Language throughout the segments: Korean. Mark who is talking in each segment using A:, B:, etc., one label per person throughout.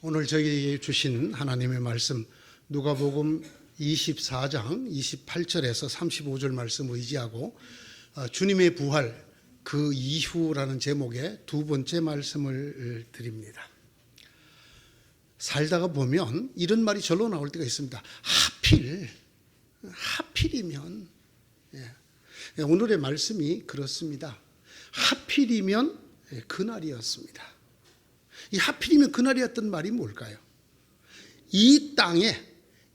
A: 오늘 저희에게 주신 하나님의 말씀 누가복음 24장 28절에서 35절 말씀 의지하고 주님의 부활 그 이후라는 제목의 두 번째 말씀을 드립니다. 살다가 보면 이런 말이 절로 나올 때가 있습니다. 하필이면. 오늘의 말씀이 그렇습니다. 하필이면 그날이었습니다. 이 하필이면 그날이었던 말이 뭘까요? 이 땅에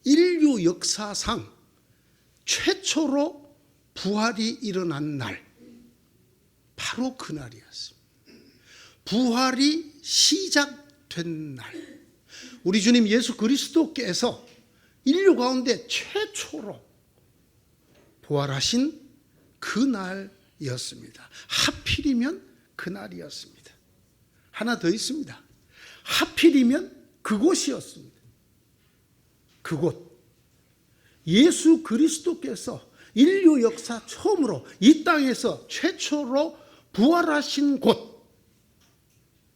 A: 인류 역사상 최초로 부활이 일어난 날, 바로 그날이었습니다. 부활이 시작된 날, 우리 주님 예수 그리스도께서 인류 가운데 최초로 부활하신 그날이었습니다. 하필이면 그날이었습니다. 하나 더 있습니다. 하필이면 그곳이었습니다. 그곳. 예수 그리스도께서 인류 역사 처음으로 이 땅에서 최초로 부활하신 곳,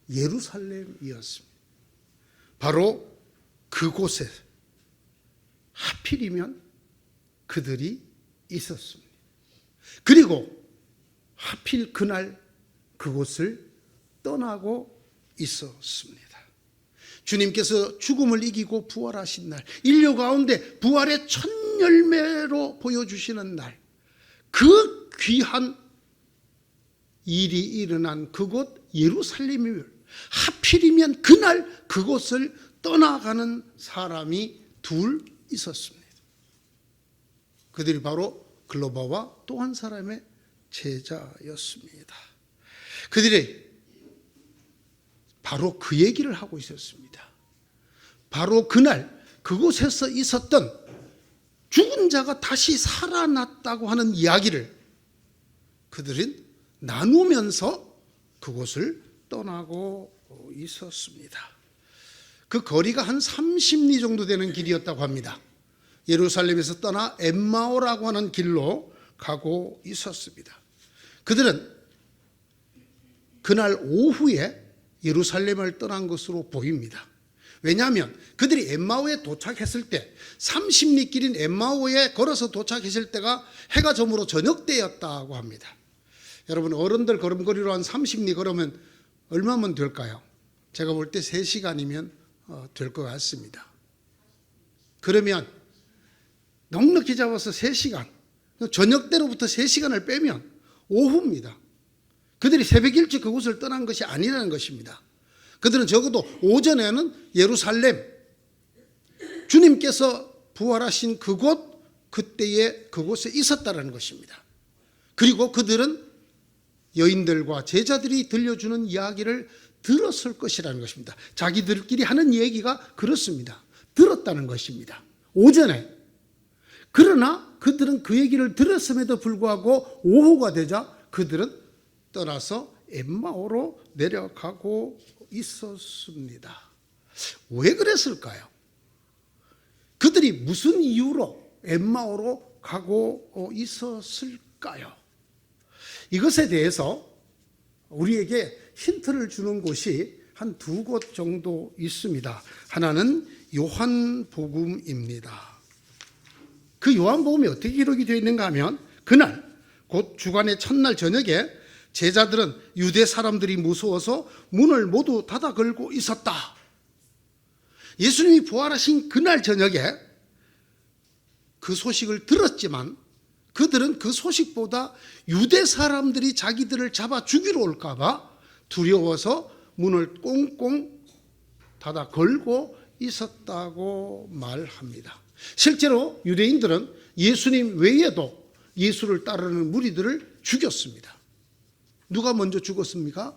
A: 예루살렘이었습니다. 바로 그곳에 하필이면 그들이 있었습니다. 그리고 하필 그날 그곳을 떠나고 있었습니다. 주님께서 죽음을 이기고 부활하신 날, 인류 가운데 부활의 첫 열매로 보여주시는 날, 그 귀한 일이 일어난 그곳 예루살렘이며 하필이면 그날 그곳을 떠나가는 사람이 둘 있었습니다. 그들이 바로 글로바와 또 한 사람의 제자였습니다. 그들이 바로 그 얘기를 하고 있었습니다. 바로 그날 그곳에서 있었던 죽은 자가 다시 살아났다고 하는 이야기를 그들은 나누면서 그곳을 떠나고 있었습니다. 그 거리가 한 30리 정도 되는 길이었다고 합니다. 예루살렘에서 떠나 엠마오라고 하는 길로 가고 있었습니다. 그들은 그날 오후에 예루살렘을 떠난 것으로 보입니다. 왜냐하면 그들이 엠마오에 도착했을 때 30리 길인 엠마오에 걸어서 도착했을 때가 해가 저물어 저녁 때였다고 합니다. 여러분, 어른들 걸음걸이로 한 30리 걸으면 얼마면 될까요? 제가 볼 때 3시간이면 될 것 같습니다. 그러면 넉넉히 잡아서 3시간, 저녁 때로부터 3시간을 빼면 오후입니다. 그들이 새벽 일찍 그곳을 떠난 것이 아니라는 것입니다. 그들은 적어도 오전에는 예루살렘, 주님께서 부활하신 그곳, 그때에 그곳에 있었다는 것입니다. 그리고 그들은 여인들과 제자들이 들려주는 이야기를 들었을 것이라는 것입니다. 자기들끼리 하는 얘기가 그렇습니다. 들었다는 것입니다. 오전에. 그러나 그들은 그 얘기를 들었음에도 불구하고 오후가 되자 그들은 떠나서 엠마오로 내려가고 있었습니다. 왜 그랬을까요? 그들이 무슨 이유로 엠마오로 가고 있었을까요? 이것에 대해서 우리에게 힌트를 주는 곳이 한 2곳 정도 있습니다. 하나는 요한복음입니다. 그 요한복음이 어떻게 기록이 되어 있는가 하면 그날 곧 주간의 첫날 저녁에 제자들은 유대 사람들이 무서워서 문을 모두 닫아 걸고 있었다. 예수님이 부활하신 그날 저녁에 그 소식을 들었지만 그들은 그 소식보다 유대 사람들이 자기들을 잡아 죽이러 올까 봐 두려워서 문을 꽁꽁 닫아 걸고 있었다고 말합니다. 실제로 유대인들은 예수님 외에도 예수를 따르는 무리들을 죽였습니다. 누가 먼저 죽었습니까?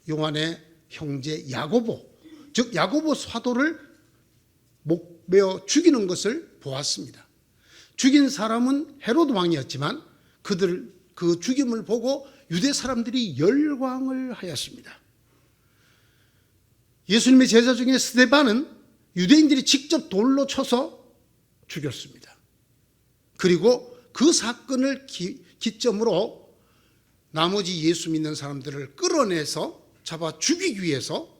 A: 요한의 형제 야고보, 즉 야고보 사도를 목베어 죽이는 것을 보았습니다. 죽인 사람은 헤로드 왕이었지만 그 죽임을 보고 유대 사람들이 열광을 하였습니다. 예수님의 제자 중에 스데반은 유대인들이 직접 돌로 쳐서 죽였습니다. 그리고 그 사건을 기점으로 나머지 예수 믿는 사람들을 끌어내서 잡아 죽이기 위해서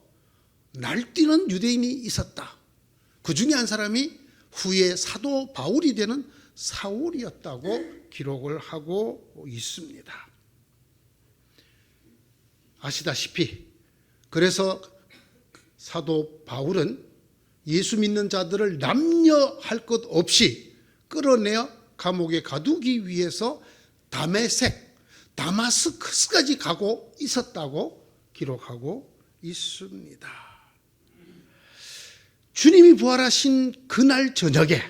A: 날뛰는 유대인이 있었다. 그 중에 한 사람이 후에 사도 바울이 되는 사울이었다고 기록을 하고 있습니다. 아시다시피 그래서 사도 바울은 예수 믿는 자들을 남녀할 것 없이 끌어내어 감옥에 가두기 위해서 다마스커스까지 가고 있었다고 기록하고 있습니다. 주님이 부활하신 그날 저녁에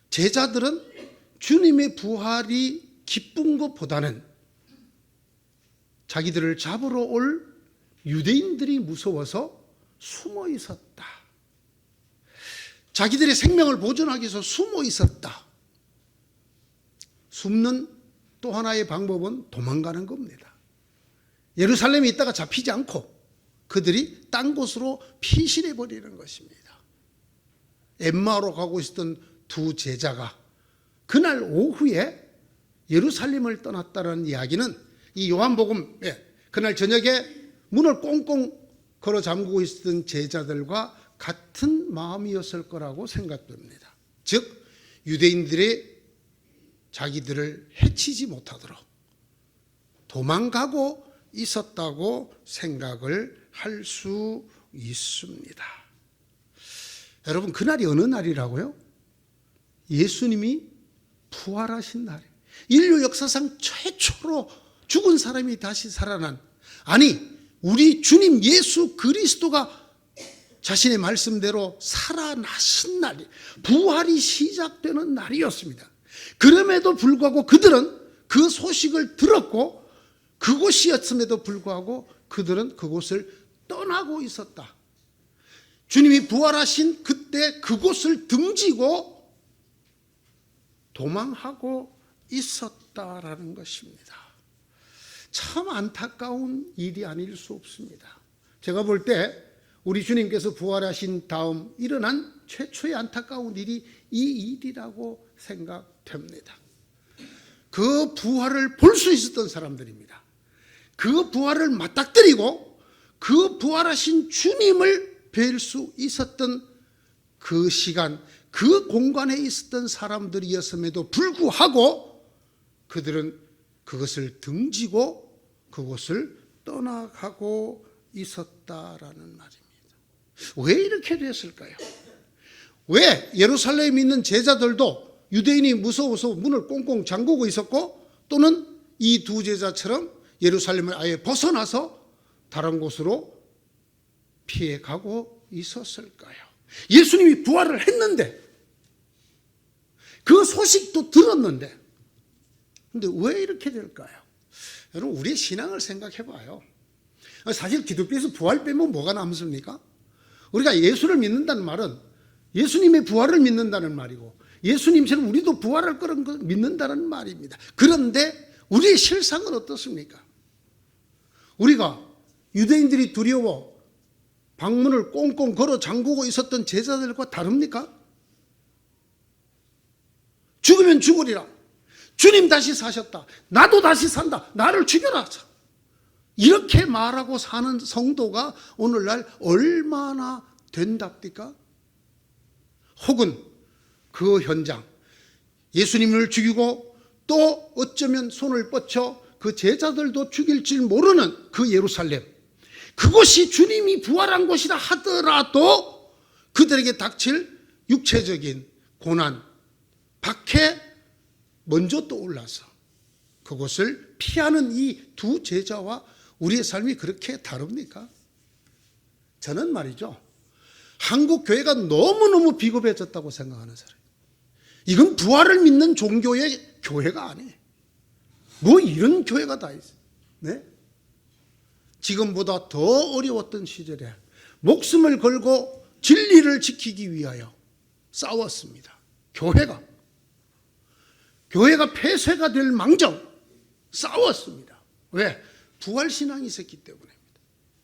A: 제자들은 주님의 부활이 기쁜 것보다는 자기들을 잡으러 올 유대인들이 무서워서 숨어 있었다. 자기들의 생명을 보존하기 위해서 숨어 있었다. 숨는 또 하나의 방법은 도망가는 겁니다. 예루살렘에 있다가 잡히지 않고 그들이 딴 곳으로 피신해 버리는 것입니다. 엠마오로 가고 있었던 두 제자가 그날 오후에 예루살렘을 떠났다는 이야기는 이 요한복음에 그날 저녁에 문을 꽁꽁 걸어 잠그고 있었던 제자들과 같은 마음이었을 거라고 생각됩니다. 즉 유대인들이 자기들을 해치지 못하도록 도망가고 있었다고 생각을 할 수 있습니다. 여러분, 그날이 어느 날이라고요? 예수님이 부활하신 날, 인류 역사상 최초로 죽은 사람이 다시 살아난, 아니 우리 주님 예수 그리스도가 자신의 말씀대로 살아나신 날, 부활이 시작되는 날이었습니다. 그럼에도 불구하고 그들은 그 소식을 들었고 그곳이었음에도 불구하고 그들은 그곳을 떠나고 있었다. 주님이 부활하신 그때 그곳을 등지고 도망하고 있었다라는 것입니다. 참 안타까운 일이 아닐 수 없습니다. 제가 볼 때 우리 주님께서 부활하신 다음 일어난 최초의 안타까운 일이 이 일이라고 생각됩니다. 그 부활을 볼 수 있었던 사람들입니다. 그 부활을 맞닥뜨리고 그 부활하신 주님을 뵐 수 있었던 그 시간, 그 공간에 있었던 사람들이었음에도 불구하고 그들은 그것을 등지고 그곳을 떠나가고 있었다라는 말입니다. 왜 이렇게 됐을까요? 왜 예루살렘에 있는 제자들도 유대인이 무서워서 문을 꽁꽁 잠그고 있었고 또는 이 두 제자처럼 예루살렘을 아예 벗어나서 다른 곳으로 피해가고 있었을까요? 예수님이 부활을 했는데 그 소식도 들었는데 근데 왜 이렇게 될까요? 여러분, 우리의 신앙을 생각해 봐요. 사실 기독교에서 부활 빼면 뭐가 남습니까? 우리가 예수를 믿는다는 말은 예수님의 부활을 믿는다는 말이고 예수님처럼 우리도 부활할 거라는 걸 믿는다는 말입니다. 그런데 우리의 실상은 어떻습니까? 우리가 유대인들이 두려워 방문을 꽁꽁 걸어 잠그고 있었던 제자들과 다릅니까? 죽으면 죽으리라. 주님 다시 사셨다. 나도 다시 산다. 나를 죽여라. 이렇게 말하고 사는 성도가 오늘날 얼마나 된답니까? 혹은 그 현장, 예수님을 죽이고 또 어쩌면 손을 뻗쳐 그 제자들도 죽일 줄 모르는 그 예루살렘, 그곳이 주님이 부활한 곳이라 하더라도 그들에게 닥칠 육체적인 고난, 박해 먼저 떠올라서 그것을 피하는 이 두 제자와 우리의 삶이 그렇게 다릅니까? 저는 말이죠, 한국 교회가 너무너무 비겁해졌다고 생각하는 사람이에요. 이건 부활을 믿는 종교의 교회가 아니에요. 뭐 이런 교회가 다 있어요. 네? 지금보다 더 어려웠던 시절에 목숨을 걸고 진리를 지키기 위하여 싸웠습니다. 교회가 폐쇄가 될 망정 싸웠습니다. 왜? 부활신앙이 있었기 때문입니다.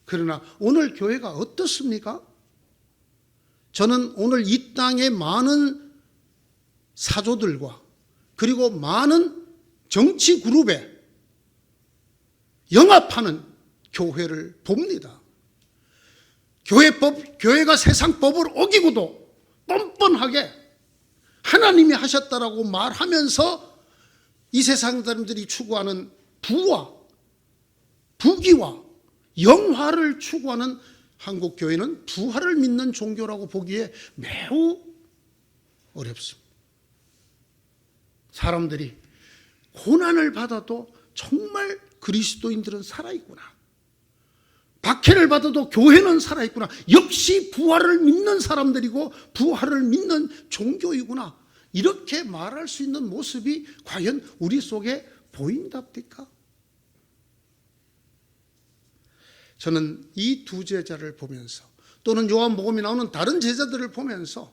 A: 그러나 오늘 교회가 어떻습니까? 저는 오늘 이 땅의 많은 사조들과 그리고 많은 정치 그룹에 영합하는 교회를 봅니다. 교회가 세상법을 어기고도 뻔뻔하게 하나님이 하셨다라고 말하면서 이 세상 사람들이 추구하는 부와 부귀와 영화를 추구하는 한국 교회는 부활을 믿는 종교라고 보기에 매우 어렵습니다. 사람들이 고난을 받아도 정말 그리스도인들은 살아있구나, 박해를 받아도 교회는 살아있구나, 역시 부활을 믿는 사람들이고 부활을 믿는 종교이구나, 이렇게 말할 수 있는 모습이 과연 우리 속에 보인답니까? 저는 이 두 제자를 보면서, 또는 요한복음에 나오는 다른 제자들을 보면서,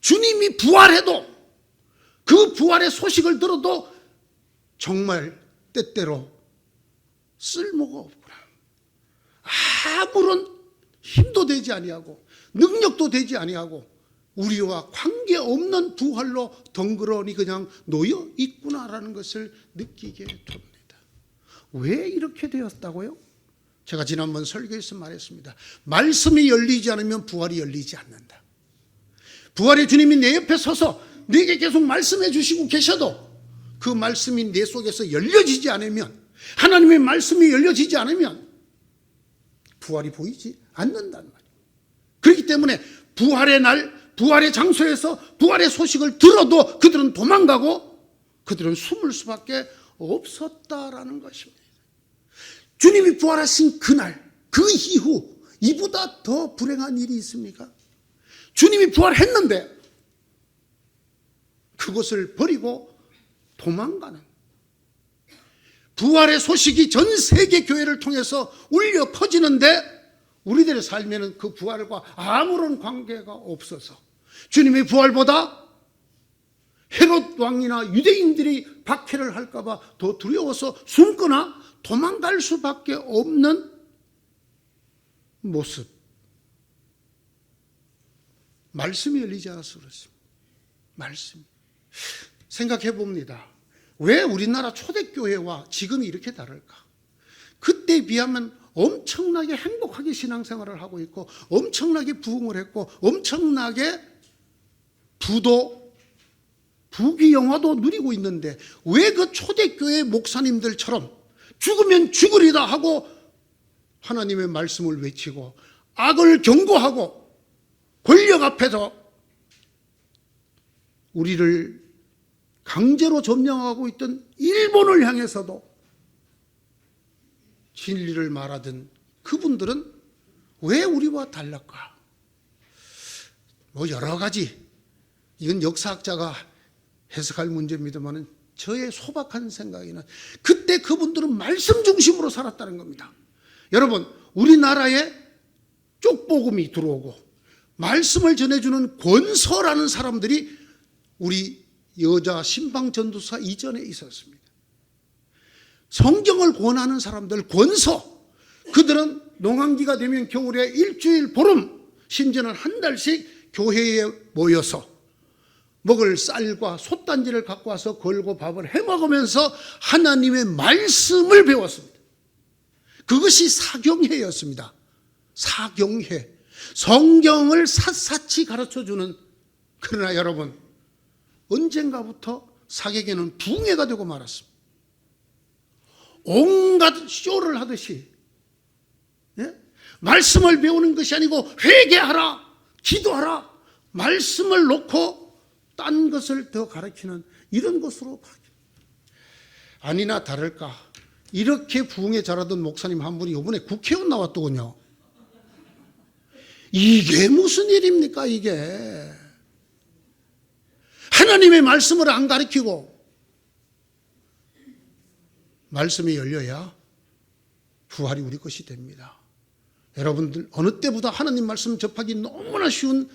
A: 주님이 부활해도 그 부활의 소식을 들어도 정말 때때로 쓸모가 없구나, 아무런 힘도 되지 아니하고 능력도 되지 아니하고 우리와 관계없는 부활로 덩그러니 그냥 놓여 있구나라는 것을 느끼게 됩니다. 왜 이렇게 되었다고요? 제가 지난번 설교에서 말했습니다. 말씀이 열리지 않으면 부활이 열리지 않는다. 부활의 주님이 내 옆에 서서 내게 계속 말씀해 주시고 계셔도 그 말씀이 내 속에서 열려지지 않으면, 하나님의 말씀이 열려지지 않으면 부활이 보이지 않는단 말이에요. 그렇기 때문에 부활의 날, 부활의 장소에서 부활의 소식을 들어도 그들은 도망가고 그들은 숨을 수밖에 없었다라는 것입니다. 주님이 부활하신 그날, 그 이후 이보다 더 불행한 일이 있습니까? 주님이 부활했는데 그것을 버리고 도망가는, 부활의 소식이 전 세계 교회를 통해서 울려 퍼지는데 우리들의 삶에는 그 부활과 아무런 관계가 없어서 주님의 부활보다 헤롯 왕이나 유대인들이 박해를 할까 봐 더 두려워서 숨거나 도망갈 수밖에 없는 모습. 말씀이 열리지 않아서 그렇습니다. 말씀. 생각해 봅니다. 왜 우리나라 초대교회와 지금이 이렇게 다를까? 그때에 비하면 엄청나게 행복하게 신앙생활을 하고 있고 엄청나게 부흥을 했고 엄청나게 부도, 부귀영화도 누리고 있는데 왜 그 초대교회 목사님들처럼 죽으면 죽으리다 하고 하나님의 말씀을 외치고 악을 경고하고 권력 앞에서 우리를 강제로 점령하고 있던 일본을 향해서도 진리를 말하던 그분들은 왜 우리와 달랐까? 뭐 여러 가지, 이건 역사학자가 해석할 문제입니다만 저의 소박한 생각에는 그때 그분들은 말씀 중심으로 살았다는 겁니다. 여러분, 우리나라에 쪽복음이 들어오고 말씀을 전해주는 권서라는 사람들이 우리 여자 신방전도사 이전에 있었습니다. 성경을 권하는 사람들, 권서, 그들은 농한기가 되면 겨울에 일주일, 보름, 심지어는 한 달씩 교회에 모여서 먹을 쌀과 솥단지를 갖고 와서 걸고 밥을 해먹으면서 하나님의 말씀을 배웠습니다. 그것이 사경회였습니다. 사경회. 성경을 샅샅이 가르쳐주는. 그러나 여러분, 언젠가부터 사경회는 붕해가 되고 말았습니다. 온갖 쇼를 하듯이, 예? 말씀을 배우는 것이 아니고 회개하라, 기도하라, 말씀을 놓고 딴 것을 더 가르치는 이런 것으로 바뀌어요. 아니나 다를까, 이렇게 부흥에 잘하던 목사님 한 분이 이번에 국회의원 나왔더군요. 이게 무슨 일입니까, 이게? 하나님의 말씀을 안 가르치고 말씀이 열려야 부활이 우리 것이 됩니다. 여러분들 어느 때보다 하나님 말씀 접하기 너무나 쉬운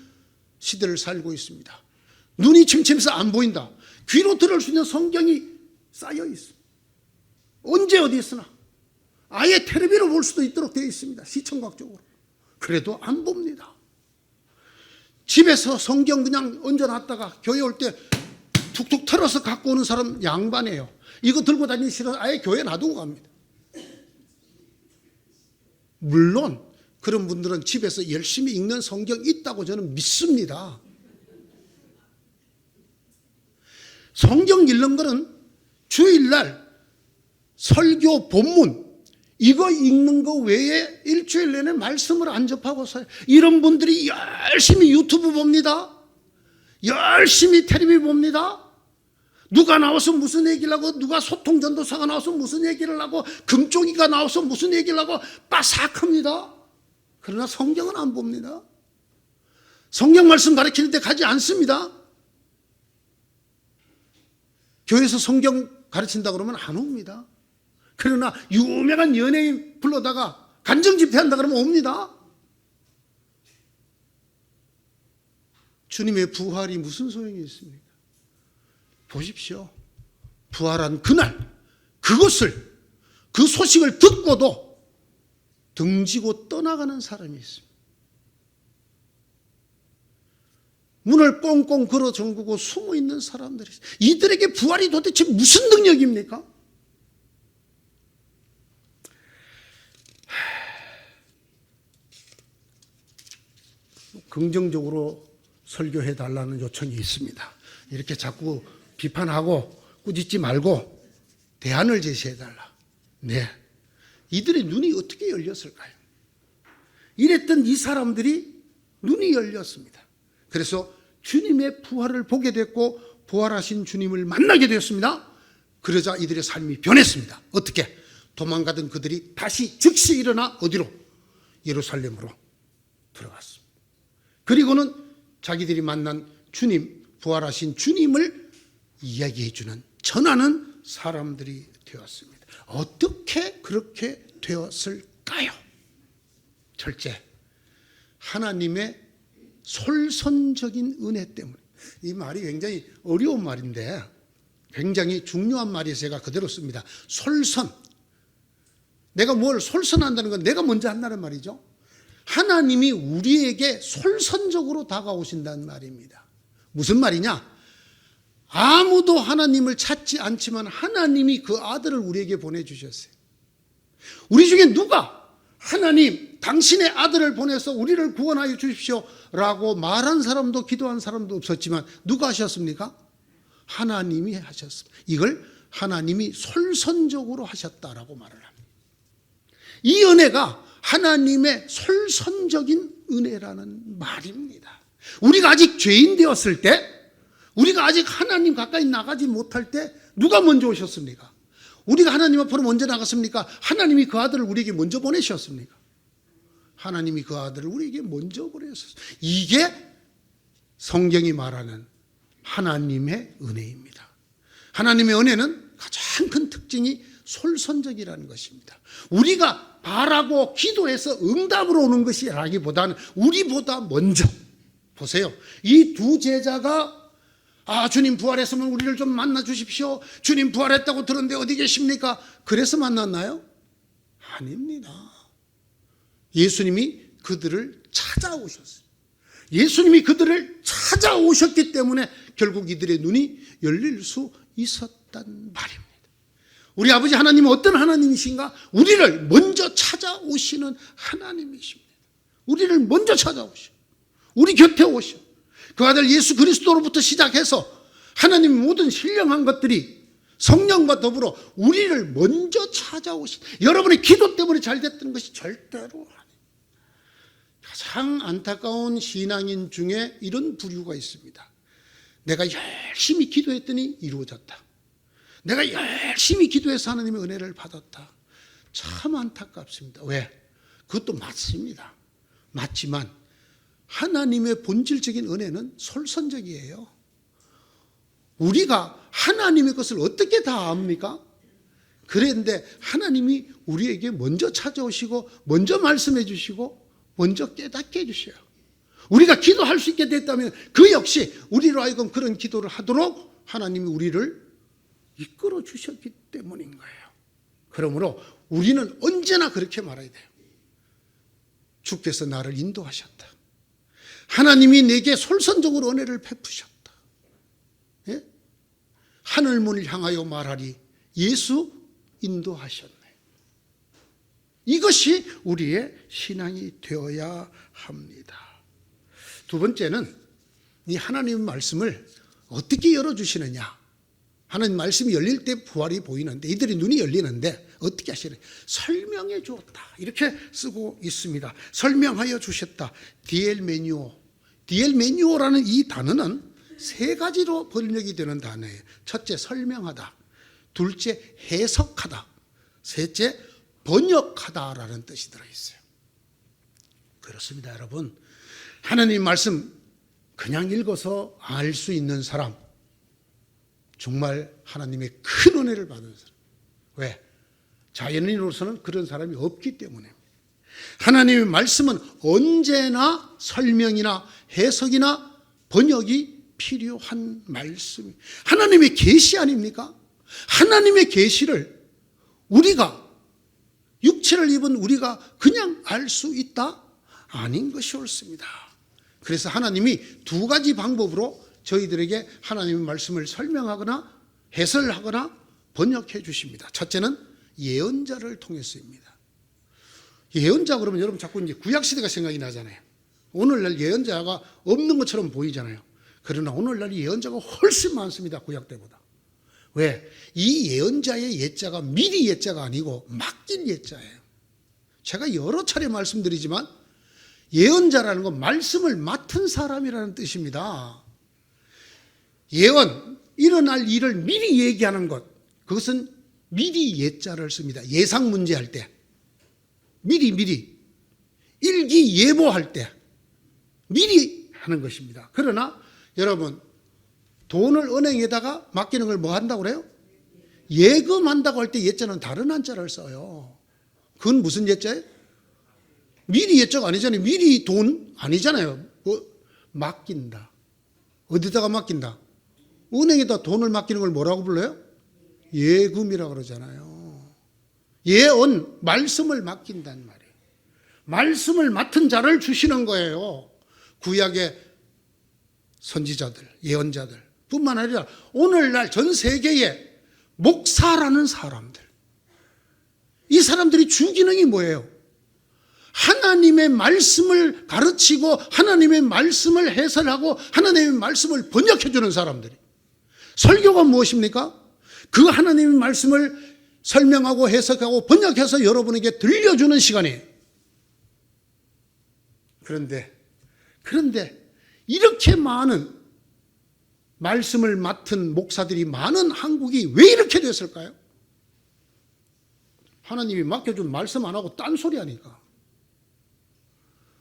A: 시대를 살고 있습니다. 눈이 침침해서 안 보인다. 귀로 들을 수 있는 성경이 쌓여 있습니다. 언제 어디 있으나 아예 텔레비로 볼 수도 있도록 되어 있습니다. 시청각적으로. 그래도 안 봅니다. 집에서 성경 그냥 얹어놨다가 교회 올 때 툭툭 털어서 갖고 오는 사람 양반이에요. 이거 들고 다니기 싫어서 아예 교회 놔두고 갑니다. 물론 그런 분들은 집에서 열심히 읽는 성경 있다고 저는 믿습니다. 성경 읽는 거는 주일날 설교 본문 이거 읽는 거 외에 일주일 내내 말씀을 안 접하고 살아요. 이런 분들이 열심히 유튜브 봅니다. 열심히 텔레비 봅니다. 누가 나와서 무슨 얘기를 하고, 누가 소통전도사가 나와서 무슨 얘기를 하고, 금쪽이가 나와서 무슨 얘기를 하고 빠삭합니다. 그러나 성경은 안 봅니다. 성경 말씀 가르치는 데 가지 않습니다. 교회에서 성경 가르친다 그러면 안 옵니다. 그러나 유명한 연예인 불러다가 간증 집회한다 그러면 옵니다. 주님의 부활이 무슨 소용이 있습니까? 보십시오. 부활한 그날 그것을, 그 소식을 듣고도 등지고 떠나가는 사람이 있습니다. 문을 꽁꽁 걸어 잠그고 숨어 있는 사람들이 있어요. 이들에게 부활이 도대체 무슨 능력입니까? 긍정적으로 설교해 달라는 요청이 있습니다. 이렇게 자꾸 비판하고 꾸짖지 말고 대안을 제시해 달라. 네. 이들의 눈이 어떻게 열렸을까요? 이랬던 이 사람들이 눈이 열렸습니다. 그래서 주님의 부활을 보게 됐고 부활하신 주님을 만나게 되었습니다. 그러자 이들의 삶이 변했습니다. 어떻게? 도망가던 그들이 다시 즉시 일어나 어디로? 예루살렘으로 들어갔습니다. 그리고는 자기들이 만난 주님, 부활하신 주님을 이야기해주는, 전하는 사람들이 되었습니다. 어떻게 그렇게 되었을까요? 첫째, 하나님의 솔선적인 은혜 때문에. 이 말이 굉장히 어려운 말인데 굉장히 중요한 말이어서 제가 그대로 씁니다. 솔선. 내가 뭘 솔선한다는 건 내가 먼저 한다는 말이죠. 하나님이 우리에게 솔선적으로 다가오신다는 말입니다. 무슨 말이냐? 아무도 하나님을 찾지 않지만 하나님이 그 아들을 우리에게 보내주셨어요. 우리 중에 누가 하나님 당신의 아들을 보내서 우리를 구원하여 주십시오 라고 말한 사람도 기도한 사람도 없었지만 누가 하셨습니까? 하나님이 하셨습니다. 이걸 하나님이 솔선적으로 하셨다라고 말을 합니다. 이 은혜가 하나님의 솔선적인 은혜라는 말입니다. 우리가 아직 죄인 되었을 때, 우리가 아직 하나님 가까이 나가지 못할 때 누가 먼저 오셨습니까? 우리가 하나님 앞으로 먼저 나갔습니까? 하나님이 그 아들을 우리에게 먼저 보내셨습니까? 하나님이 그 아들을 우리에게 먼저 보내셨어요. 이게 성경이 말하는 하나님의 은혜입니다. 하나님의 은혜는 가장 큰 특징이 솔선적이라는 것입니다. 우리가 바라고 기도해서 응답으로 오는 것이라기보다는 우리보다 먼저. 보세요. 이 두 제자가 주님 부활했으면 우리를 좀 만나 주십시오. 주님 부활했다고 들었는데 어디 계십니까? 그래서 만났나요? 아닙니다. 예수님이 그들을 찾아오셨어요. 예수님이 그들을 찾아오셨기 때문에 결국 이들의 눈이 열릴 수 있었단 말입니다. 우리 아버지 하나님은 어떤 하나님이신가? 우리를 먼저 찾아오시는 하나님이십니다. 우리를 먼저 찾아오셔. 우리 곁에 오셔. 그 아들 예수 그리스도로부터 시작해서 하나님의 모든 신령한 것들이 성령과 더불어 우리를 먼저 찾아오신, 여러분의 기도 때문에 잘 됐던 것이 절대로 아닙니다. 가장 안타까운 신앙인 중에 이런 부류가 있습니다. 내가 열심히 기도했더니 이루어졌다. 내가 열심히 기도해서 하나님의 은혜를 받았다. 참 안타깝습니다. 왜? 그것도 맞습니다. 맞지만 하나님의 본질적인 은혜는 솔선적이에요. 우리가 하나님의 것을 어떻게 다 압니까? 그런데 하나님이 우리에게 먼저 찾아오시고 먼저 말씀해 주시고 먼저 깨닫게 해주셔요. 우리가 기도할 수 있게 됐다면 그 역시 우리로 하여금 그런 기도를 하도록 하나님이 우리를 이끌어 주셨기 때문인 거예요. 그러므로 우리는 언제나 그렇게 말해야 돼요. 주께서 나를 인도하셨다. 하나님이 내게 솔선적으로 은혜를 베푸셨다. 예? 하늘문을 향하여 말하리. 예수 인도하셨네. 이것이 우리의 신앙이 되어야 합니다. 두 번째는 이 하나님의 말씀을 어떻게 열어주시느냐. 하나님 말씀이 열릴 때 부활이 보이는데 이들이 눈이 열리는데 어떻게 하시느냐. 설명해 주었다. 이렇게 쓰고 있습니다. 설명하여 주셨다. 디엘메뉴오라는 이 단어는 세 가지로 번역이 되는 단어예요. 첫째, 설명하다. 둘째, 해석하다. 셋째, 번역하다라는 뜻이 들어있어요. 그렇습니다, 여러분. 하나님 말씀 그냥 읽어서 알 수 있는 사람, 정말 하나님의 큰 은혜를 받은 사람. 왜? 자연인으로서는 그런 사람이 없기 때문에. 하나님의 말씀은 언제나 설명이나 해석이나 번역이 필요한 말씀. 하나님의 계시 아닙니까? 하나님의 계시를 우리가 육체를 입은 우리가 그냥 알 수 있다? 아닌 것이 옳습니다. 그래서 하나님이 두 가지 방법으로 저희들에게 하나님의 말씀을 설명하거나 해설하거나 번역해 주십니다. 첫째는 예언자를 통해서입니다. 예언자 그러면 여러분 자꾸 이제 구약시대가 생각이 나잖아요. 오늘날 예언자가 없는 것처럼 보이잖아요. 그러나 오늘날 예언자가 훨씬 많습니다. 구약 때보다. 왜? 이 예언자의 예자가 미리 예자가 아니고 맡긴 예자예요. 제가 여러 차례 말씀드리지만 예언자라는 건 말씀을 맡은 사람이라는 뜻입니다. 예언, 일어날 일을 미리 얘기하는 것, 그것은 미리 예자를 씁니다. 예상 문제 할 때, 미리 일기예보할 때 미리 하는 것입니다. 그러나 여러분, 돈을 은행에다가 맡기는 걸 뭐 한다고 그래요? 예금한다고 할 때 예자는 다른 한자를 써요. 그건 무슨 예자예요? 미리 예자가 아니잖아요. 미리 돈 아니잖아요. 맡긴다. 어디다가 맡긴다? 은행에다 돈을 맡기는 걸 뭐라고 불러요? 예금이라고 그러잖아요. 예언, 말씀을 맡긴단 말이에요. 말씀을 맡은 자를 주시는 거예요. 구약의 선지자들, 예언자들 뿐만 아니라 오늘날 전 세계에 목사라는 사람들, 이 사람들이 주기능이 뭐예요? 하나님의 말씀을 가르치고 하나님의 말씀을 해설하고 하나님의 말씀을 번역해 주는 사람들이. 설교가 무엇입니까? 그 하나님의 말씀을 설명하고 해석하고 번역해서 여러분에게 들려주는 시간이에요. 그런데 이렇게 많은 말씀을 맡은 목사들이 많은 한국이 왜 이렇게 됐을까요? 하나님이 맡겨준 말씀 안 하고 딴소리 하니까.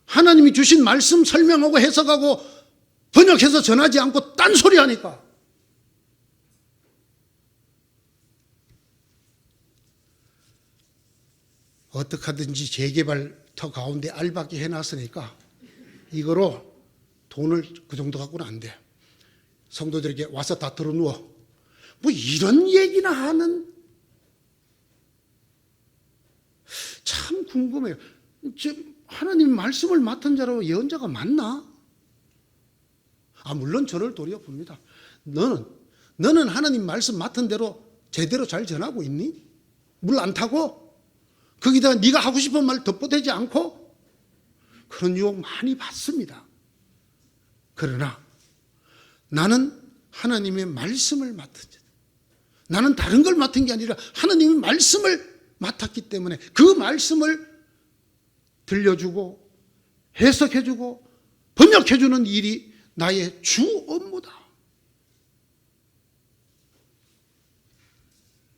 A: 하나님이 주신 말씀 설명하고 해석하고 번역해서 전하지 않고 딴소리 하니까. 어떻게 하든지 재개발터 가운데 알박기 해놨으니까 이거로 돈을 그 정도 갖고는 안 돼. 성도들에게 와서 다 들어누워. 뭐 이런 얘기나 하는. 참 궁금해요. 하나님 말씀을 맡은 자로 예언자가 맞나? 물론 저를 도리어 봅니다. 너는 하나님 말씀 맡은 대로 제대로 잘 전하고 있니? 물 안 타고? 거기다가 네가 하고 싶은 말 덧보대지 않고? 그런 유혹 많이 받습니다. 그러나 나는 하나님의 말씀을 맡은 자. 나는 다른 걸 맡은 게 아니라 하나님의 말씀을 맡았기 때문에 그 말씀을 들려주고 해석해주고 번역해주는 일이 나의 주 업무다.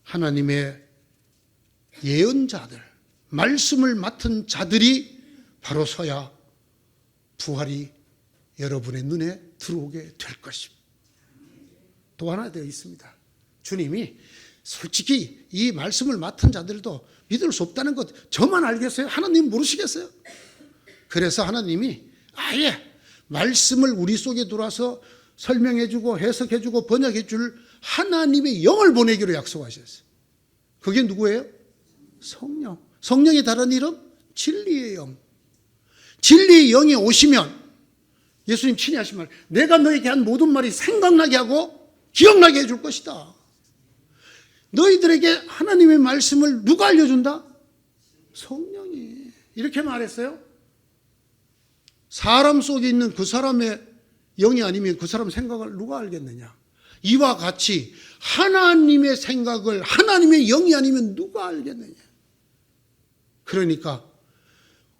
A: 하나님의 예언자들, 말씀을 맡은 자들이 바로 서야 부활이 여러분의 눈에 들어오게 될 것입니다. 또 하나 되어 있습니다. 주님이 솔직히 이 말씀을 맡은 자들도 믿을 수 없다는 것 저만 알겠어요? 하나님 모르시겠어요? 그래서 하나님이 아예 말씀을 우리 속에 들어와서 설명해주고 해석해주고 번역해줄 하나님의 영을 보내기로 약속하셨어요. 그게 누구예요? 성령. 성령의 다른 이름? 진리의 영. 진리의 영이 오시면 예수님 친히 하신 말, 내가 너에게 한 모든 말이 생각나게 하고 기억나게 해줄 것이다. 너희들에게 하나님의 말씀을 누가 알려준다? 성령이. 이렇게 말했어요. 사람 속에 있는 그 사람의 영이 아니면 그 사람 생각을 누가 알겠느냐. 이와 같이 하나님의 생각을 하나님의 영이 아니면 누가 알겠느냐. 그러니까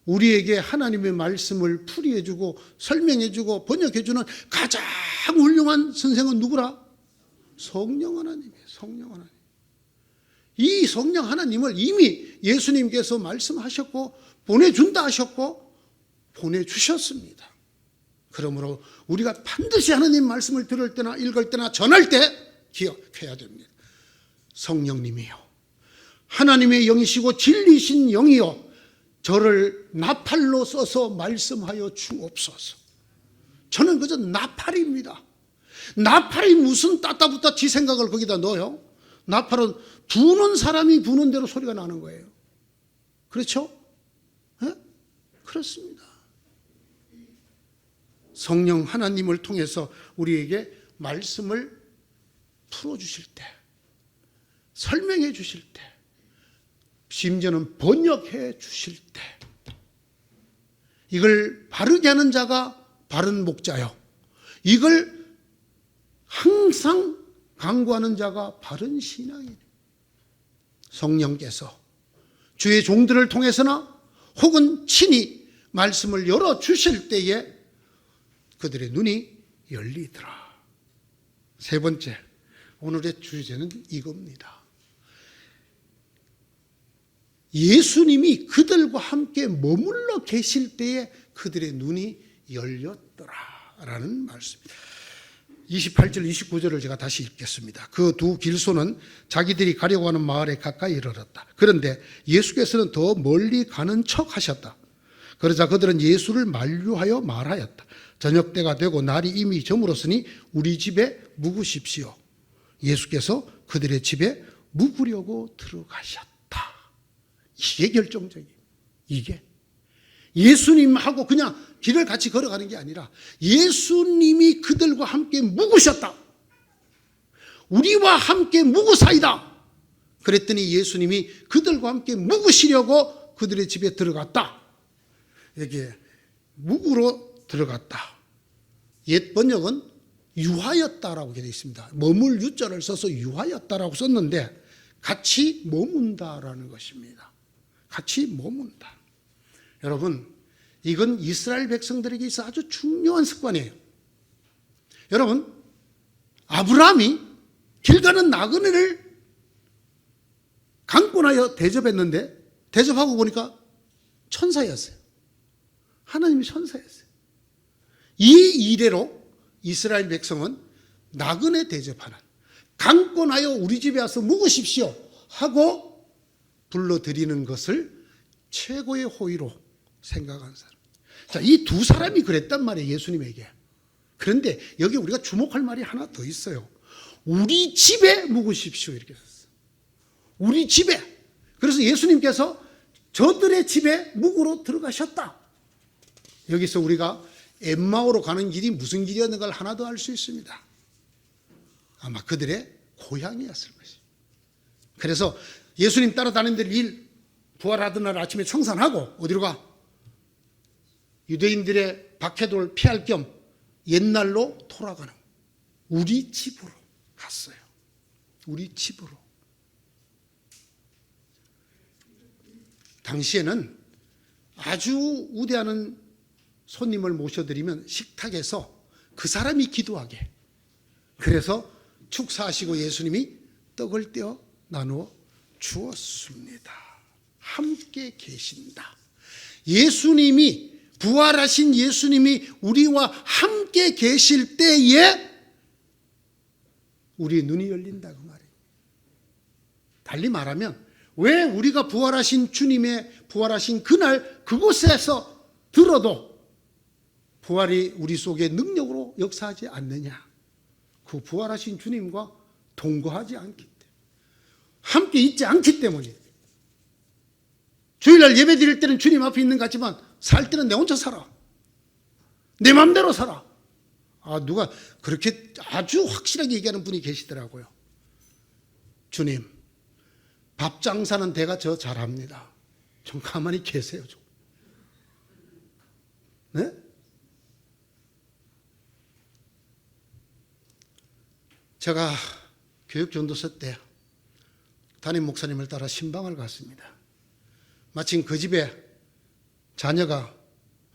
A: 우리에게 하나님의 말씀을 풀이해주고 설명해주고 번역해주는 가장 훌륭한 선생은 누구라? 성령 하나님이에요. 성령 하나님. 이 성령 하나님을 이미 예수님께서 말씀하셨고 보내준다 하셨고 보내주셨습니다. 그러므로 우리가 반드시 하나님 말씀을 들을 때나 읽을 때나 전할 때 기억해야 됩니다. 성령님이요, 하나님의 영이시고 진리신 영이요, 저를 나팔로 써서 말씀하여 주옵소서. 저는 그저 나팔입니다. 나팔이 무슨 따따붙다 지 생각을 거기다 넣어요? 나팔은 부는 사람이 부는 대로 소리가 나는 거예요. 그렇죠? 네? 그렇습니다. 성령 하나님을 통해서 우리에게 말씀을 풀어주실 때, 설명해 주실 때, 심지어는 번역해 주실 때, 이걸 바르게 하는 자가 바른 목자요, 이걸 항상 강구하는 자가 바른 신앙이에요. 성령께서 주의 종들을 통해서나 혹은 친히 말씀을 열어주실 때에 그들의 눈이 열리더라. 세 번째, 오늘의 주제는 이겁니다. 예수님이 그들과 함께 머물러 계실 때에 그들의 눈이 열렸더라라는 말씀입니다. 28절 29절을 제가 다시 읽겠습니다. 그 두 길소는 자기들이 가려고 하는 마을에 가까이 이르렀다. 그런데 예수께서는 더 멀리 가는 척 하셨다. 그러자 그들은 예수를 만류하여 말하였다. 저녁 때가 되고 날이 이미 저물었으니 우리 집에 묵으십시오. 예수께서 그들의 집에 묵으려고 들어가셨다. 이게 결정적이에요. 이게 예수님하고 그냥 길을 같이 걸어가는 게 아니라 예수님이 그들과 함께 묵으셨다. 우리와 함께 묵으사이다. 그랬더니 예수님이 그들과 함께 묵으시려고 그들의 집에 들어갔다. 이렇게 묵으러 들어갔다. 옛 번역은 유하였다라고 되어 있습니다. 머물 유자를 써서 유하였다라고 썼는데 같이 머문다라는 것입니다. 같이 머문다. 여러분, 이건 이스라엘 백성들에게 있어 아주 중요한 습관이에요. 여러분, 아브라함이 길 가는 나그네를 강권하여 대접했는데 대접하고 보니까 천사였어요. 하나님이 천사였어요. 이 이래로 이스라엘 백성은 나그네 대접하는, 강권하여 우리 집에 와서 묵으십시오 하고 불러들이는 것을 최고의 호의로 생각한 사람. 자, 이 두 사람이 그랬단 말이에요, 예수님에게. 그런데 여기 우리가 주목할 말이 하나 더 있어요. 우리 집에 묵으십시오 이렇게 썼어요. 우리 집에. 그래서 예수님께서 저들의 집에 묵으러 들어가셨다. 여기서 우리가 엠마오로 가는 길이 무슨 길이었는가를 하나 더 알 수 있습니다. 아마 그들의 고향이었을 것이에요. 그래서 예수님 따라다니는 일, 부활하던 날 아침에 청산하고 어디로 가? 유대인들의 박해돌 피할 겸 옛날로 돌아가는, 우리 집으로 갔어요. 우리 집으로. 당시에는 아주 우대하는 손님을 모셔드리면 식탁에서 그 사람이 기도하게, 그래서 축사하시고 예수님이 떡을 떼어 나누어 주었습니다. 함께 계신다. 예수님이, 부활하신 예수님이 우리와 함께 계실 때에 우리의 눈이 열린다 그 말이에요. 달리 말하면 왜 우리가 부활하신 주님의 부활하신 그날 그곳에서 들어도 부활이 우리 속에 능력으로 역사하지 않느냐? 그 부활하신 주님과 동거하지 않기 때문에, 함께 있지 않기 때문이에요. 주일날 예배 드릴 때는 주님 앞에 있는 것 같지만 살 때는 내 혼자 살아. 내 마음대로 살아. 누가 그렇게 아주 확실하게 얘기하는 분이 계시더라고요. 주님, 밥 장사는 내가 저 잘합니다. 좀 가만히 계세요. 좀. 네? 제가 교육전도서 때 담임 목사님을 따라 신방을 갔습니다. 마침 그 집에 자녀가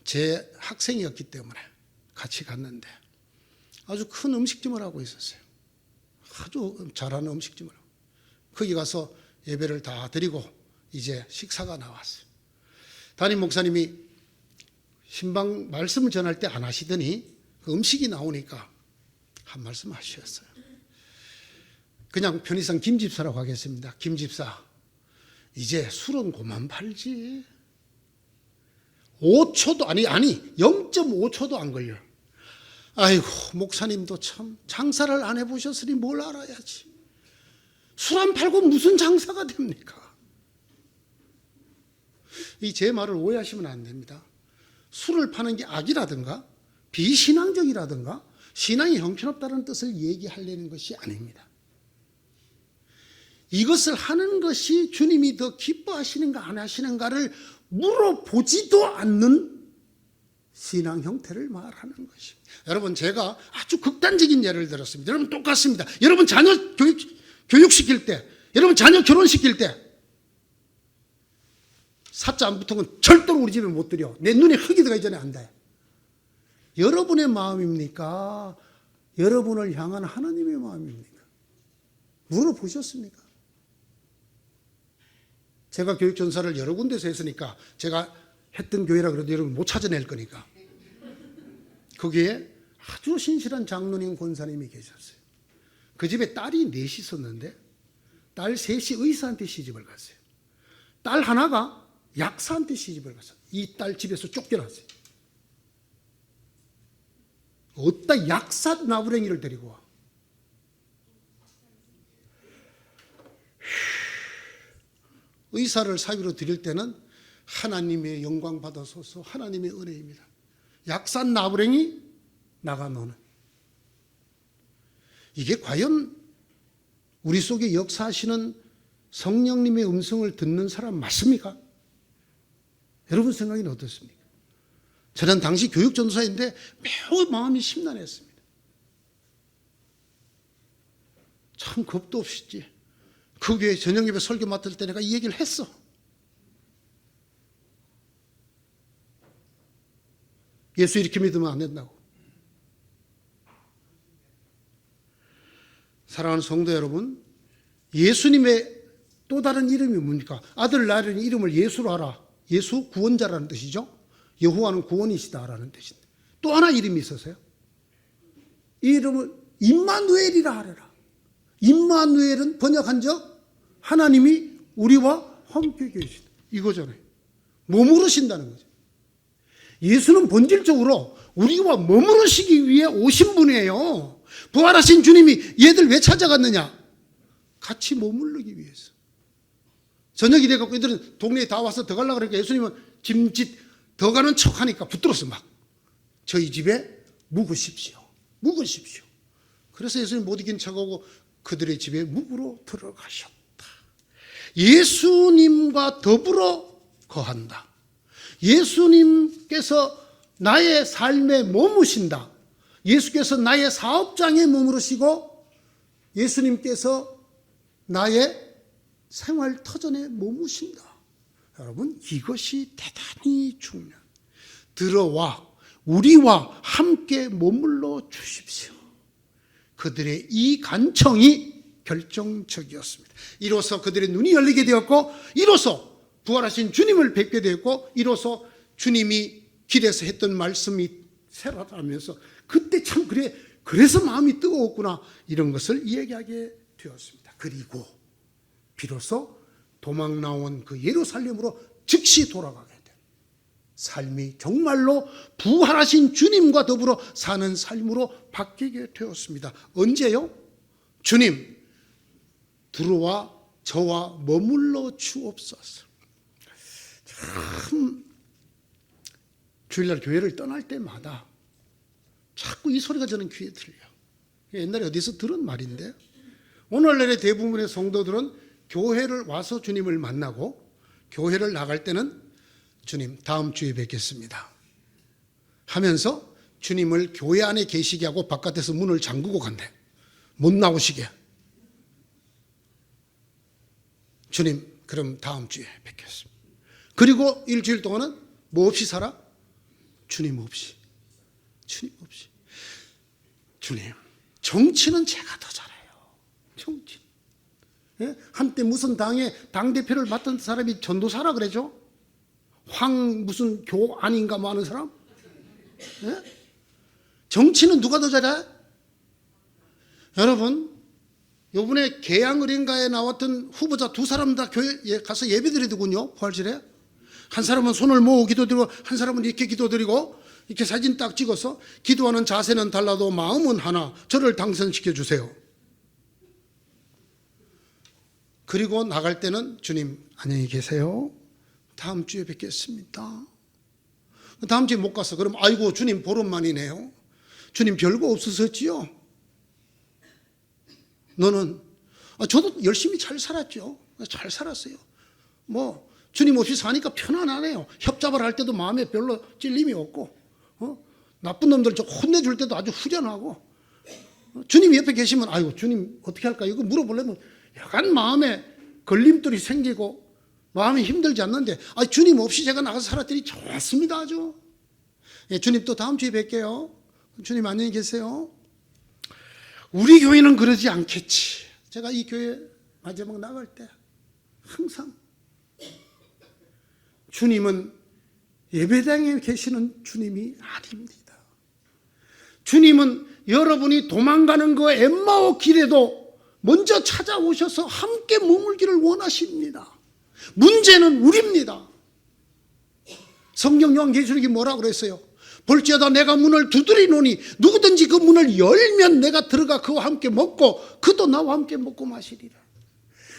A: 제 학생이었기 때문에 같이 갔는데 아주 큰 음식점을 하고 있었어요. 아주 잘하는 음식점을 하고. 거기 가서 예배를 다 드리고 이제 식사가 나왔어요. 담임 목사님이 신방 말씀을 전할 때 안 하시더니 그 음식이 나오니까 한 말씀 하셨어요. 그냥 편의상 김집사라고 하겠습니다. 김집사, 이제 술은 그만 팔지. 5초도 아니 0.5초도 안 걸려. 아이고, 목사님도 참 장사를 안 해보셨으니 뭘 알아야지. 술 안 팔고 무슨 장사가 됩니까? 이 제 말을 오해하시면 안 됩니다. 술을 파는 게 악이라든가 비신앙적이라든가 신앙이 형편없다는 뜻을 얘기하려는 것이 아닙니다. 이것을 하는 것이 주님이 더 기뻐하시는가 안 하시는가를 물어보지도 않는 신앙 형태를 말하는 것입니다. 여러분, 제가 아주 극단적인 예를 들었습니다. 여러분 똑같습니다. 여러분 자녀 교육시킬 때, 여러분 자녀 결혼시킬 때 사자 안 붙은 건 절대로 우리 집에 못 드려. 내 눈에 흙이 들어가기 전에 안 돼. 여러분의 마음입니까? 여러분을 향한 하나님의 마음입니까? 물어보셨습니까? 제가 교육전사를 여러 군데서 했으니까 제가 했던 교회라 그래도 여러분 못 찾아낼 거니까. 거기에 아주 신실한 장로님 권사님이 계셨어요. 그 집에 딸이 넷이 있었는데 딸 셋이 의사한테 시집을 갔어요. 딸 하나가 약사한테 시집을 갔어요. 이 딸 집에서 쫓겨났어요. 어디다 약사 나부랭이를 데리고 와. 의사를 사위로 드릴 때는 하나님의 영광 받아소서, 하나님의 은혜입니다. 약사 나부랭이 나가 노는. 이게 과연 우리 속에 역사하시는 성령님의 음성을 듣는 사람 맞습니까? 여러분 생각은 어떻습니까? 저는 당시 교육전도사인데 매우 마음이 심란했습니다. 참 겁도 없이 그 교회 저녁예배 설교 맡을 때 내가 이 얘기를 했어. 예수 이렇게 믿으면 안 된다고. 사랑하는 성도 여러분, 예수님의 또 다른 이름이 뭡니까? 아들 낳으려니 이름을 예수로 하라. 예수 구원자라는 뜻이죠. 여호와는 구원이시다라는 뜻인데 또 하나 이름이 있었어요. 이 이름을 임마누엘이라 하래라. 임마누엘은 번역한 적 하나님이 우리와 함께 계시다. 이거잖아요. 머무르신다는 거죠. 예수는 본질적으로 우리와 머무르시기 위해 오신 분이에요. 부활하신 주님이 얘들 왜 찾아갔느냐? 같이 머무르기 위해서. 저녁이 돼갖고 이들은 동네에 다 와서 더 가려고 그러니까 예수님은 짐짓 더 가는 척 하니까 붙들었어 막. 저희 집에 묵으십시오. 묵으십시오. 그래서 예수님 못 이긴 척하고 그들의 집에 묵으러 들어가셨다. 예수님과 더불어 거한다. 예수님께서 나의 삶에 머무신다. 예수께서 나의 사업장에 머무르시고 예수님께서 나의 생활 터전에 머무신다. 여러분, 이것이 대단히 중요한. 들어와 우리와 함께 머물러 주십시오. 그들의 이 간청이 결정적이었습니다. 이로써 그들의 눈이 열리게 되었고, 이로써 부활하신 주님을 뵙게 되었고, 이로써 주님이 길에서 했던 말씀이 새로하면서 그때 참 그래서 마음이 뜨거웠구나, 이런 것을 이야기하게 되었습니다. 그리고 비로소 도망 나온 그 예루살렘으로 즉시 돌아가게 된 삶이 정말로 부활하신 주님과 더불어 사는 삶으로 바뀌게 되었습니다. 언제요? 주님, 들어와 저와 머물러 주옵소서. 참 주일날 교회를 떠날 때마다 자꾸 이 소리가 저는 귀에 들려요. 옛날에 어디서 들은 말인데, 오늘날의 대부분의 성도들은 교회를 와서 주님을 만나고 교회를 나갈 때는 주님 다음 주에 뵙겠습니다. 하면서 주님을 교회 안에 계시게 하고 바깥에서 문을 잠그고 간대. 못 나오시게. 주님, 그럼 다음 주에 뵙겠습니다. 그리고 일주일 동안은 뭐 없이 살아? 주님 없이. 주님 없이. 주님, 정치는 제가 더 잘해요. 정치. 예? 한때 무슨 당의 당대표를 맡은 사람이 전도사라 그러죠? 황 무슨 교 아닌가 뭐 하는 사람? 예? 정치는 누가 더 잘해? 여러분, 요번에 계양을인가에 나왔던 후보자 두 사람 다 교회에 가서 예배드리더군요. 부활절에. 한 사람은 손을 모으고 기도드리고 한 사람은 이렇게 기도드리고 이렇게 사진 딱 찍어서 기도하는 자세는 달라도 마음은 하나, 저를 당선시켜 주세요. 그리고 나갈 때는 주님 안녕히 계세요. 다음 주에 뵙겠습니다. 다음 주에 못 가서 그럼 아이고 주님 보름만이네요. 주님 별거 없었지요. 너는 저도 열심히 잘 살았죠. 잘 살았어요. 뭐 주님 없이 사니까 편안하네요. 협잡을 할 때도 마음에 별로 찔림이 없고 나쁜 놈들 좀 혼내줄 때도 아주 후련하고 주님 옆에 계시면 아이고 주님 어떻게 할까 이거 물어보려면 약간 마음에 걸림돌이 생기고 마음이 힘들지 않는데 주님 없이 제가 나가서 살았더니 좋았습니다. 아주. 예, 주님 또 다음 주에 뵐게요. 주님 안녕히 계세요. 우리 교회는 그러지 않겠지. 제가 이 교회 마지막 나갈 때 항상 주님은 예배당에 계시는 주님이 아닙니다. 주님은 여러분이 도망가는 그 엠마오 길에도 먼저 찾아오셔서 함께 머물기를 원하십니다. 문제는 우리입니다. 성경 요한계시록이 뭐라고 그랬어요? 볼지어다 내가 문을 두드리노니 누구든지 그 문을 열면 내가 들어가 그와 함께 먹고 그도 나와 함께 먹고 마시리라.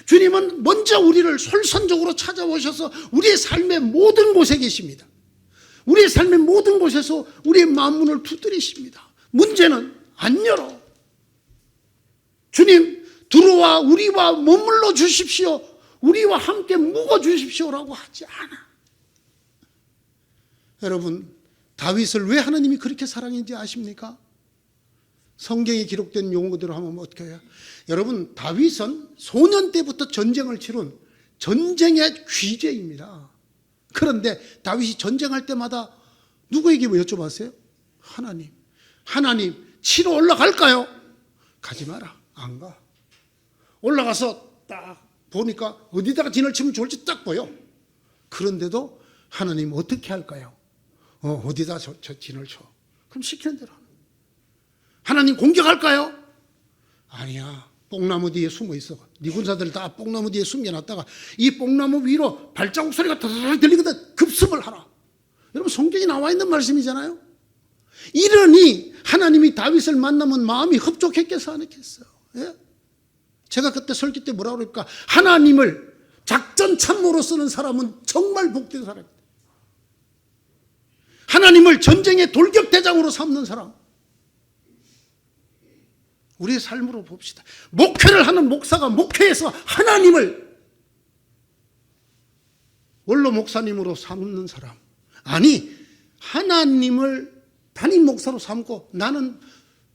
A: 주님은 먼저 우리를 솔선적으로 찾아오셔서 우리의 삶의 모든 곳에 계십니다. 우리의 삶의 모든 곳에서 우리의 마음 문을 두드리십니다. 문제는 안 열어. 주님 들어와 우리와 머물러 주십시오. 우리와 함께 묵어 주십시오라고 하지 않아. 여러분, 다윗을 왜 하나님이 그렇게 사랑했는지 아십니까? 성경에 기록된 용어대로 하면 어떻게 해요? 여러분, 다윗은 소년 때부터 전쟁을 치른 전쟁의 귀재입니다. 그런데 다윗이 전쟁할 때마다 누구에게 뭐 여쭤봤어요? 하나님 치러 올라갈까요? 가지 마라. 안 가. 올라가서 딱 보니까 어디다가 진을 치면 좋을지 딱 보여. 그런데도 하나님 어떻게 할까요? 어디다 저 진을 쳐. 그럼 시키는 대로 하는. 하나님 공격할까요? 아니야. 뽕나무 뒤에 숨어 있어. 네 군사들 다 뽕나무 뒤에 숨겨놨다가 이 뽕나무 위로 발자국 소리가 드르륵 들리거든. 급습을 하라. 여러분 성경에 나와 있는 말씀이잖아요. 이러니 하나님이 다윗을 만나면 마음이 흡족했겠어 안 했겠어요? 예? 제가 그때 설교 때 뭐라고 그럴까? 하나님을 작전 참모로 쓰는 사람은 정말 복된 사람입니다. 하나님을 전쟁의 돌격대장으로 삼는 사람. 우리의 삶으로 봅시다. 목회를 하는 목사가 목회에서 하나님을 원로 목사님으로 삼는 사람. 아니 하나님을 담임 목사로 삼고 나는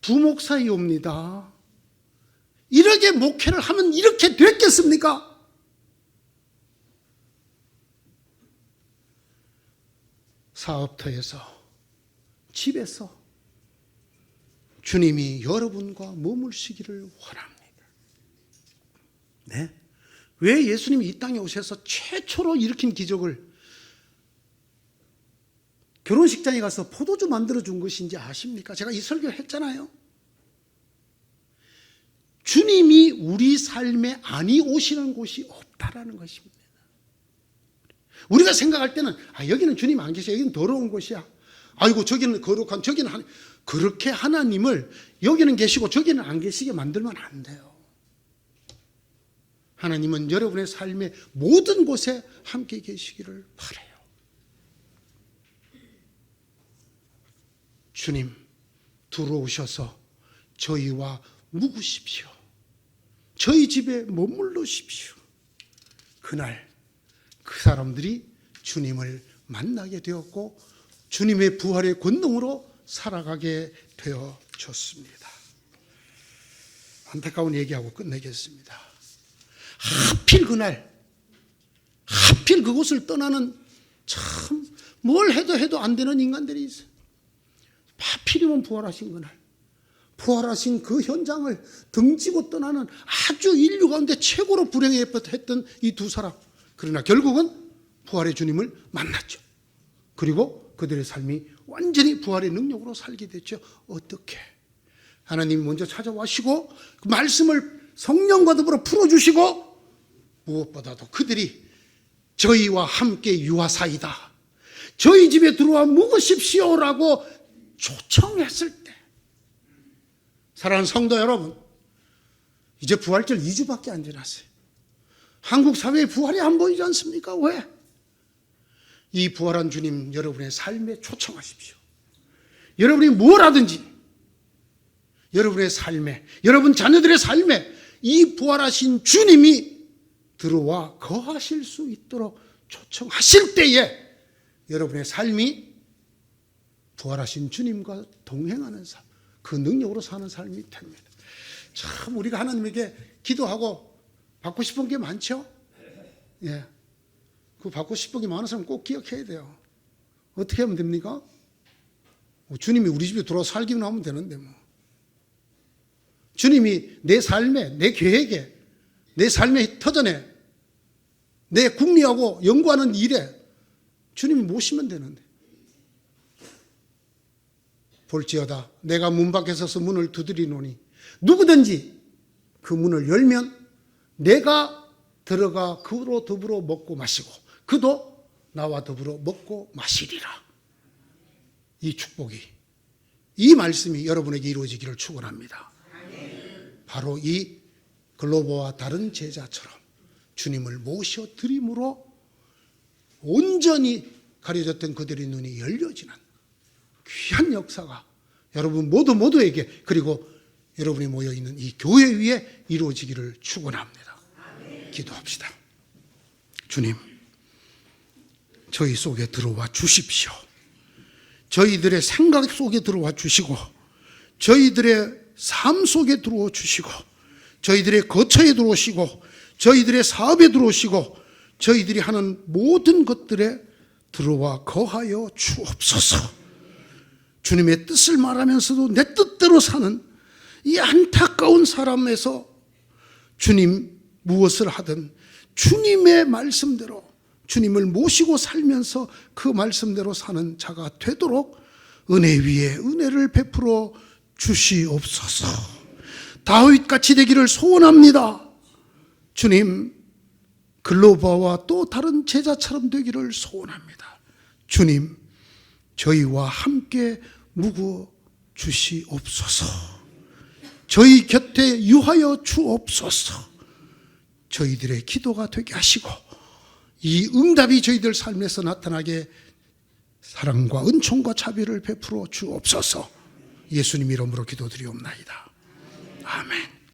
A: 부목사이옵니다. 이렇게 목회를 하면 이렇게 됐겠습니까? 사업터에서 집에서 주님이 여러분과 머물시기를 원합니다. 네? 왜 예수님이 이 땅에 오셔서 최초로 일으킨 기적을 결혼식장에 가서 포도주 만들어 준 것인지 아십니까? 제가 이 설교를 했잖아요. 주님이 우리 삶에 아니 오시는 곳이 없다라는 것입니다. 우리가 생각할 때는 여기는 주님 안 계셔. 여기는 더러운 곳이야. 아이고 저기는 거룩한 저기는 그렇게 하나님을 여기는 계시고 저기는 안 계시게 만들면 안 돼요. 하나님은 여러분의 삶의 모든 곳에 함께 계시기를 바라요. 주님 들어오셔서 저희와 묵으십시오. 저희 집에 머물러십시오. 그날 그 사람들이 주님을 만나게 되었고 주님의 부활의 권능으로 살아가게 되어졌습니다. 안타까운 얘기하고 끝내겠습니다. 하필 그날, 하필 그곳을 떠나는 참 뭘 해도 안 되는 인간들이 있어요. 하필이면 부활하신 그날, 부활하신 그 현장을 등지고 떠나는 아주 인류 가운데 최고로 불행했던 이 두 사람. 그러나 결국은 부활의 주님을 만났죠. 그리고 그들의 삶이 완전히 부활의 능력으로 살게 됐죠. 어떻게? 하나님이 먼저 찾아와시고 그 말씀을 성령과 더불어 풀어주시고 무엇보다도 그들이 저희와 함께 유하사이다, 저희 집에 들어와 묵으십시오라고 초청했을 때, 사랑하는 성도 여러분, 이제 부활절 2주밖에 안 지났어요. 한국 사회에 부활이 안 보이지 않습니까? 왜? 이 부활한 주님 여러분의 삶에 초청하십시오. 여러분이 뭘 하든지 여러분의 삶에, 여러분 자녀들의 삶에 이 부활하신 주님이 들어와 거하실 수 있도록 초청하실 때에 여러분의 삶이 부활하신 주님과 동행하는 삶, 그 능력으로 사는 삶이 됩니다. 참 우리가 하나님에게 기도하고 받고 싶은 게 많죠? 예. 그 받고 싶은 게 많은 사람 꼭 기억해야 돼요. 어떻게 하면 됩니까? 주님이 우리 집에 들어와 살기만 하면 되는데 뭐. 주님이 내 삶에, 내 계획에, 내 삶의 터전에, 내 궁리하고 연구하는 일에 주님이 모시면 되는데. 볼지어다 내가 문 밖에 서서 문을 두드리노니 누구든지 그 문을 열면 내가 들어가 그로 더불어 먹고 마시고 그도 나와 더불어 먹고 마시리라. 이 축복이, 이 말씀이 여러분에게 이루어지기를 축원합니다. 바로 이 글로버와 다른 제자처럼 주님을 모셔 드림으로 온전히 가려졌던 그들의 눈이 열려지는 귀한 역사가 여러분 모두에게, 그리고 여러분이 모여있는 이 교회 위에 이루어지기를 축원합니다. 기도합시다. 주님, 저희 속에 들어와 주십시오. 저희들의 생각 속에 들어와 주시고 저희들의 삶 속에 들어와 주시고 저희들의 거처에 들어오시고 저희들의 사업에 들어오시고 저희들이 하는 모든 것들에 들어와 거하여 주옵소서. 주님의 뜻을 말하면서도 내 뜻대로 사는 이 안타까운 사람에서 주님 무엇을 하든 주님의 말씀대로 주님을 모시고 살면서 그 말씀대로 사는 자가 되도록 은혜 위에 은혜를 베풀어 주시옵소서. 다윗같이 되기를 소원합니다. 주님, 글로버와 또 다른 제자처럼 되기를 소원합니다. 주님, 저희와 함께 묵어 주시옵소서. 저희 곁에 유하여 주옵소서. 저희들의 기도가 되게 하시고 이 응답이 저희들 삶에서 나타나게 사랑과 은총과 자비를 베풀어 주옵소서. 예수님 이름으로 기도드리옵나이다. 아멘.